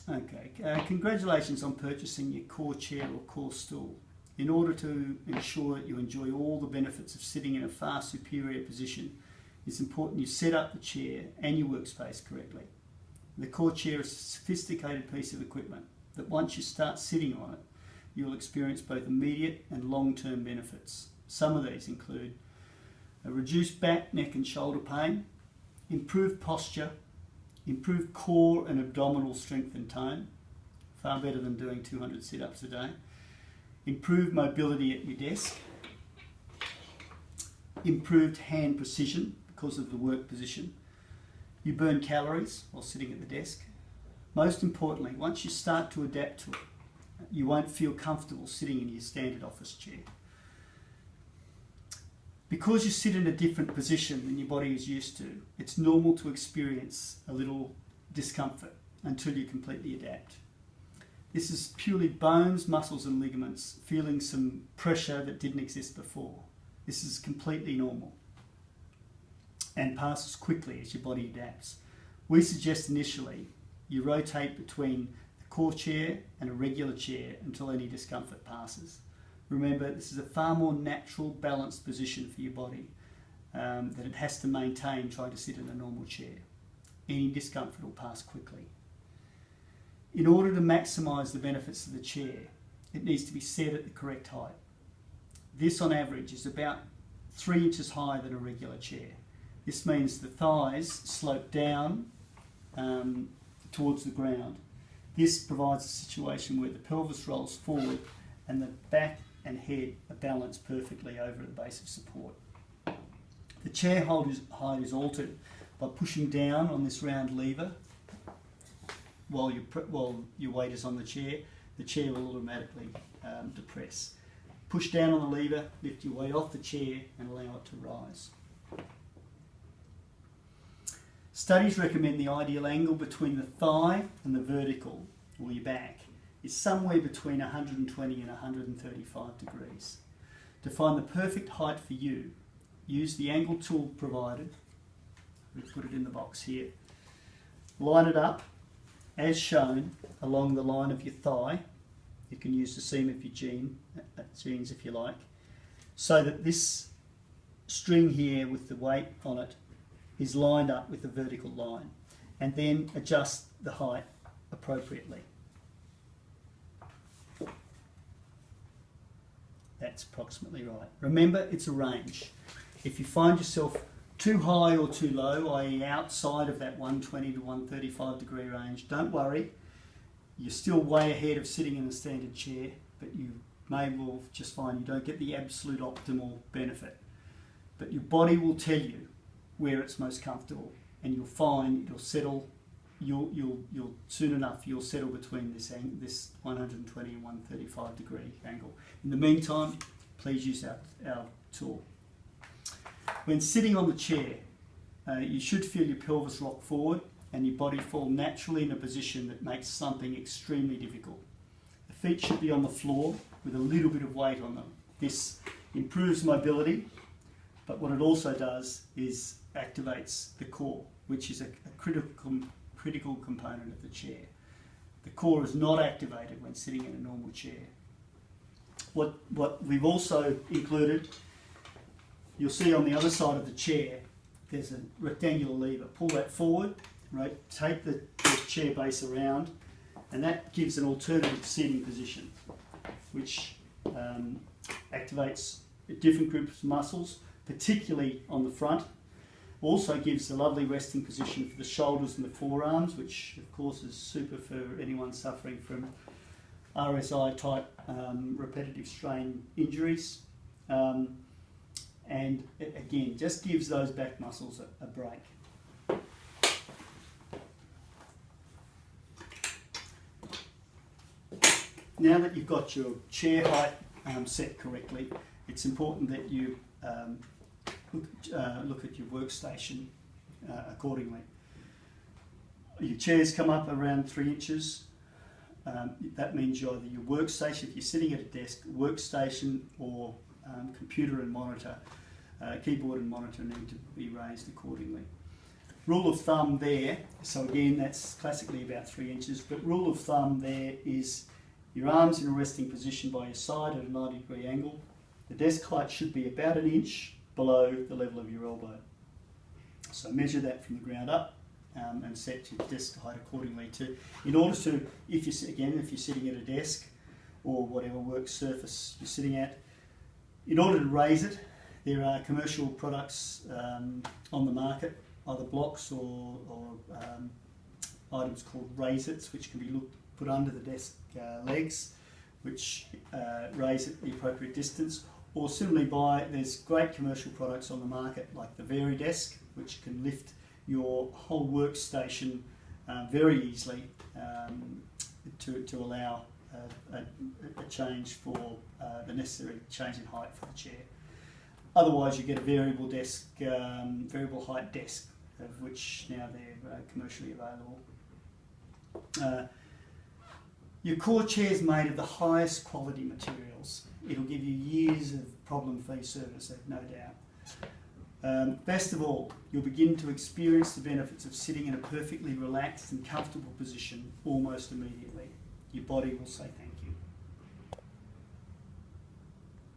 Okay, congratulations on purchasing your core chair or core stool. In order to ensure that you enjoy all the benefits of sitting in a far superior position, it's important you set up the chair and your workspace correctly. The core chair is a sophisticated piece of equipment that once you start sitting on it, you'll experience both immediate and long-term benefits. Some of these include a reduced back, neck and shoulder pain, improved posture, improved core and abdominal strength and tone, far better than doing 200 sit-ups a day, improved mobility at your desk, improved hand precision because of the work position. You burn calories while sitting at the desk. Most importantly, once you start to adapt to it, you won't feel comfortable sitting in your standard office chair. Because you sit in a different position than your body is used to, it's normal to experience a little discomfort until you completely adapt. This is purely bones, muscles and ligaments feeling some pressure that didn't exist before. This is completely normal and passes quickly as your body adapts. We suggest initially you rotate between the core chair and a regular chair until any discomfort passes. Remember, this is a far more natural, balanced position for your body that it has to maintain trying to sit in a normal chair. Any discomfort will pass quickly. In order to maximise the benefits of the chair, it needs to be set at the correct height. This on average is about 3 inches higher than a regular chair. This means the thighs slope down towards the ground. This provides a situation where the pelvis rolls forward and the back and head are balanced perfectly over the base of support. The chair height is altered by pushing down on this round lever while your weight is on the chair will automatically depress. Push down on the lever, lift your weight off the chair and allow it to rise. Studies recommend the ideal angle between the thigh and the vertical, or your back, is somewhere between 120 and 135 degrees. To find the perfect height for you, use the angle tool provided. We put it in the box here. Line it up as shown along the line of your thigh. You can use the seam of your jeans if you like, so that this string here with the weight on it is lined up with the vertical line, and then adjust the height appropriately. That's approximately right. Remember, it's a range. If you find yourself too high or too low, i.e. outside of that 120 to 135 degree range, don't worry. You're still way ahead of sitting in a standard chair, but you may well just find you don't get the absolute optimal benefit. But your body will tell you where it's most comfortable, and you'll find it'll settle. You'll soon enough you'll settle between this 120 and 135 degree angle. In the meantime, please use our tool. When sitting on the chair, you should feel your pelvis rock forward and your body fall naturally in a position that makes slumping extremely difficult. The feet should be on the floor with a little bit of weight on them. This improves mobility, but what it also does is activates the core, which is a critical component of the chair. The core is not activated when sitting in a normal chair. What we've also included, you'll see on the other side of the chair, there's a rectangular lever. Pull that forward, right? Take the chair base around, and that gives an alternative seating position, which activates different groups of muscles, particularly on the front. Also gives a lovely resting position for the shoulders and the forearms, which of course is super for anyone suffering from RSI type repetitive strain injuries. And again, just gives those back muscles a break. Now that you've got your chair height set correctly, it's important that you look at your workstation accordingly. Your chairs come up around 3 inches. That means either your workstation, if you're sitting at a desk, workstation or computer and monitor, keyboard and monitor need to be raised accordingly. Rule of thumb there, so again that's classically about 3 inches, but rule of thumb there is your arms in a resting position by your side at a 90-degree angle. The desk height should be about 1 inch below the level of your elbow. So measure that from the ground up and set your desk height accordingly. In order to, if you're sitting at a desk or whatever work surface you're sitting at, in order to raise it, there are commercial products on the market, either blocks or items called raise-its, which can be put under the desk legs, which raise at the appropriate distance. Or similarly, there's great commercial products on the market like the VariDesk, which can lift your whole workstation very easily to allow a change for the necessary change in height for the chair. Otherwise, you get a variable height desk, of which now they're commercially available. Your core chair is made of the highest quality materials. It'll give you years of problem-free service, no doubt. Best of all, you'll begin to experience the benefits of sitting in a perfectly relaxed and comfortable position almost immediately. Your body will say thank you.